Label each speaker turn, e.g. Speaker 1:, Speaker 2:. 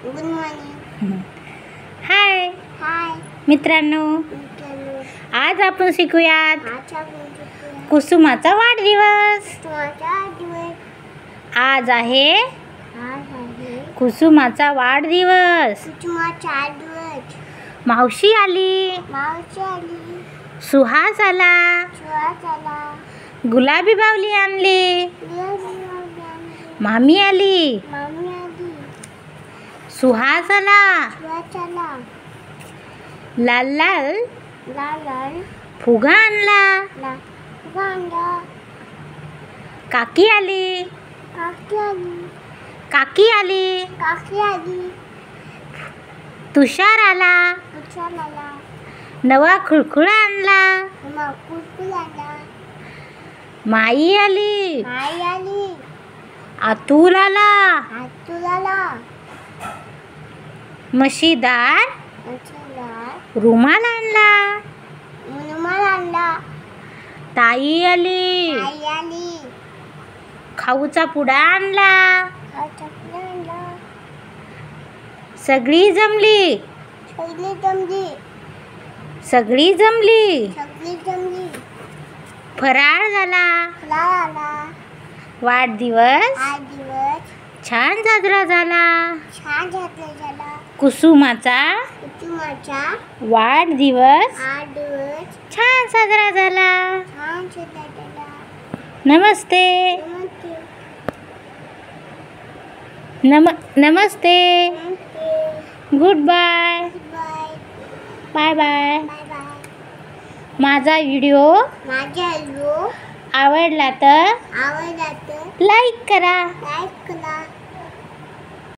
Speaker 1: Good morning.
Speaker 2: हाय
Speaker 1: हाय
Speaker 2: मित्रांनो,
Speaker 1: मित्रांनो,
Speaker 2: आज आपण शिकूयात
Speaker 1: आज आपण शिकूया
Speaker 2: कुसुमाचा वाढदिवस.
Speaker 1: कुसुमाचा दिवस.
Speaker 2: आज आहे
Speaker 1: आज आहे
Speaker 2: कुसुमाचा वाढदिवस.
Speaker 1: कुसुमाचा दिवस.
Speaker 2: मावशी आली,
Speaker 1: मावशी आली,
Speaker 2: सुहास आला,
Speaker 1: सुहास आला,
Speaker 2: गुलाबी बावली आणली,
Speaker 1: गुलाबी आली,
Speaker 2: मामी आली,
Speaker 1: मामी आली,
Speaker 2: सुहास आला,
Speaker 1: सुहास आला,
Speaker 2: लाल लाल
Speaker 1: लाल लाल
Speaker 2: फुगा आणला,
Speaker 1: गांडा,
Speaker 2: काकी आली,
Speaker 1: काकी आली,
Speaker 2: काकी आली,
Speaker 1: काकी आली,
Speaker 2: तुषार आला,
Speaker 1: तुषार आला,
Speaker 2: नवा खुळखुळा आणला,
Speaker 1: मग कुरकुर आला,
Speaker 2: माई आली,
Speaker 1: आई आली,
Speaker 2: अतुल आला,
Speaker 1: आतुल आला,
Speaker 2: मशीदार
Speaker 1: मच्छरदार
Speaker 2: रुमाल आणला,
Speaker 1: रुमाल आणला,
Speaker 2: ताई आली,
Speaker 1: आई आली,
Speaker 2: खाऊचा पुडा आणला,
Speaker 1: चपला आणला,
Speaker 2: सगळी जमली,
Speaker 1: सगळी जमली,
Speaker 2: सगळी जमली,
Speaker 1: सगळी जमली,
Speaker 2: फराळ झाला,
Speaker 1: फुलार आला,
Speaker 2: वाढदिवस
Speaker 1: आज दिवस
Speaker 2: छान साजरा झाला.
Speaker 1: छान घातला झाला.
Speaker 2: कुसुमाचा
Speaker 1: कुसुमाचा
Speaker 2: वाढदिवस
Speaker 1: आज दिवस
Speaker 2: छान साजरा झाला.
Speaker 1: छान साजरा झाला.
Speaker 2: नमस्ते.
Speaker 1: नमस्ते.
Speaker 2: नमस्ते.
Speaker 1: नमस्ते.
Speaker 2: Good bye.
Speaker 1: Bye.
Speaker 2: Bye bye.
Speaker 1: Bye bye.
Speaker 2: माझा व्हिडिओ
Speaker 1: माझा व्हिडिओ
Speaker 2: आवडला तर
Speaker 1: आवडला तर
Speaker 2: लाईक करा.
Speaker 1: लाईक करा.